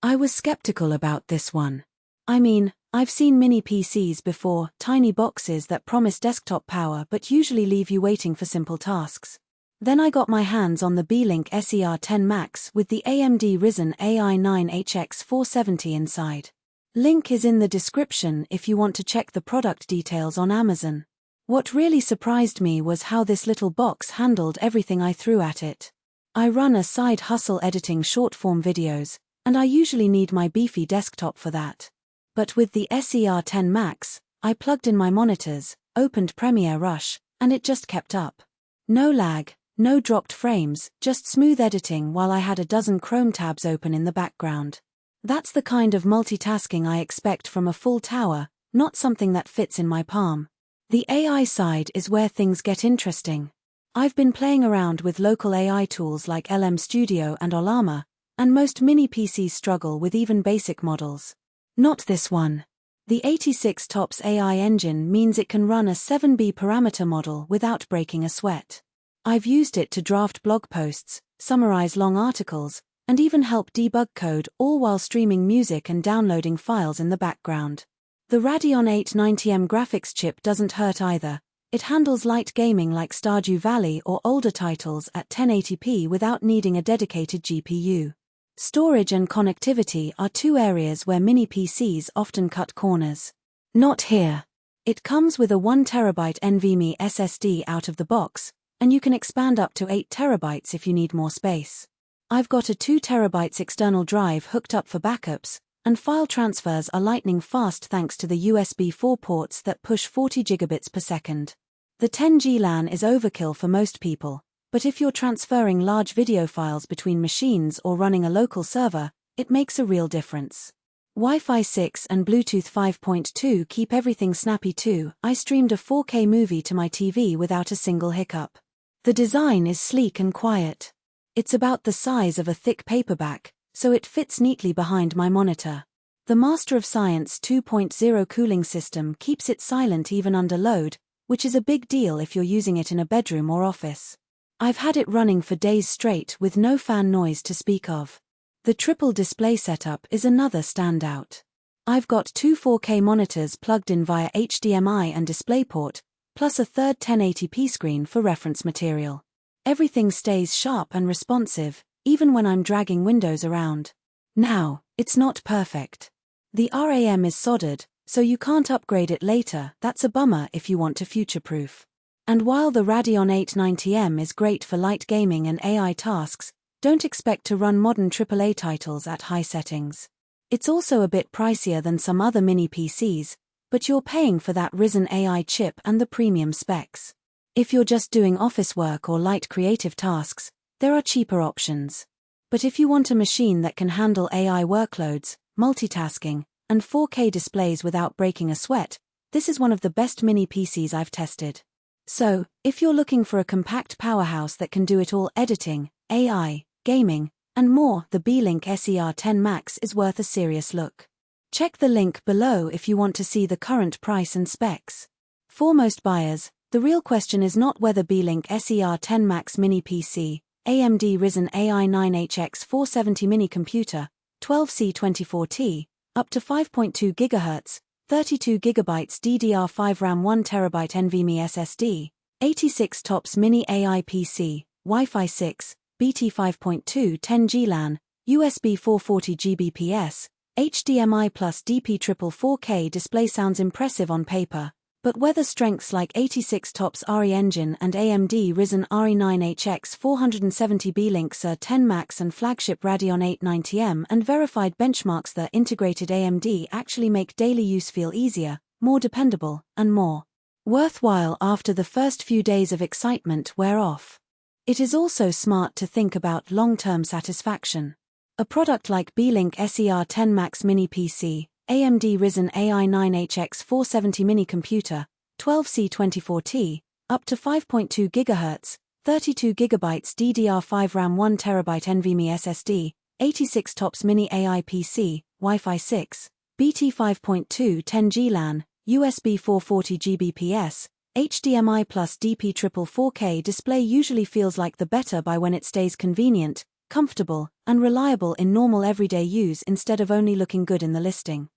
I was skeptical about this one. I mean, I've seen mini PCs before, tiny boxes that promise desktop power but usually leave you waiting for simple tasks. Then I got my hands on the Beelink SER10 MAX with the AMD Ryzen AI 9 HX470 inside. Link is in the description if you want to check the product details on Amazon. What really surprised me was how this little box handled everything I threw at it. I run a side hustle editing short-form videos, and I usually need my beefy desktop for that. But with the SER10 MAX, I plugged in my monitors, opened Premiere Rush, and it just kept up. No lag, no dropped frames, just smooth editing while I had a dozen Chrome tabs open in the background. That's the kind of multitasking I expect from a full tower, not something that fits in my palm. The AI side is where things get interesting. I've been playing around with local AI tools like LM Studio and Ollama, and most mini PCs struggle with even basic models. Not this one. The 86 TOPS AI engine means it can run a 7B parameter model without breaking a sweat. I've used it to draft blog posts, summarize long articles, and even help debug code, all while streaming music and downloading files in the background. The Radeon 890M graphics chip doesn't hurt either. It handles light gaming like Stardew Valley or older titles at 1080p without needing a dedicated GPU. Storage and connectivity are two areas where mini PCs often cut corners. Not here. It comes with a 1TB NVMe SSD out of the box, and you can expand up to 8TB if you need more space. I've got a 2TB external drive hooked up for backups, and file transfers are lightning fast thanks to the USB 4 ports that push 40 gigabits per second. The 10G LAN is overkill for most people, but if you're transferring large video files between machines or running a local server, it makes a real difference. Wi-Fi 6 and Bluetooth 5.2 keep everything snappy too. I streamed a 4K movie to my TV without a single hiccup. The design is sleek and quiet. It's about the size of a thick paperback, so it fits neatly behind my monitor. The Master of Science 2.0 cooling system keeps it silent even under load, which is a big deal if you're using it in a bedroom or office. I've had it running for days straight with no fan noise to speak of. The triple display setup is another standout. I've got two 4K monitors plugged in via HDMI and DisplayPort, plus a third 1080p screen for reference material. Everything stays sharp and responsive, even when I'm dragging windows around. Now, it's not perfect. The RAM is soldered, so you can't upgrade it later. That's a bummer if you want to future-proof. And while the Radeon 890M is great for light gaming and AI tasks, don't expect to run modern AAA titles at high settings. It's also a bit pricier than some other mini PCs, but you're paying for that Ryzen AI chip and the premium specs. If you're just doing office work or light creative tasks, there are cheaper options. But if you want a machine that can handle AI workloads, multitasking, and 4K displays without breaking a sweat, this is one of the best mini PCs I've tested. So, if you're looking for a compact powerhouse that can do it all: editing, AI, gaming, and more, the Beelink SER10 MAX is worth a serious look. Check the link below if you want to see the current price and specs. For most buyers, the real question is not whether Beelink SER10 MAX mini PC, AMD Ryzen AI 9 HX470 mini computer, 12C24T, up to 5.2 GHz, 32 GB DDR5 RAM, 1TB NVMe SSD, 86 TOPS mini AI PC, Wi-Fi 6, BT 5.2 10G LAN, USB 440 Gbps, HDMI+DP triple 4K display sounds impressive on paper, but whether strengths like 86 TOPS RE engine and AMD Ryzen RE9 HX470 Beelink SER10 MAX and flagship Radeon 890M and verified benchmarks the integrated AMD actually make daily use feel easier, more dependable, and more worthwhile after the first few days of excitement wear off. It is also smart to think about long-term satisfaction. A product like Beelink SER10 MAX mini PC, AMD Ryzen AI 9 HX470 mini computer, 12C24T, up to 5.2 GHz, 32 GB DDR5 RAM, 1TB NVMe SSD, 86 TOPS mini AI PC, Wi-Fi 6, BT 5.2 10G LAN, USB 440 Gbps, HDMI+DP triple 4K display usually feels like the better buy when it stays convenient, comfortable, and reliable in normal everyday use instead of only looking good in the listing.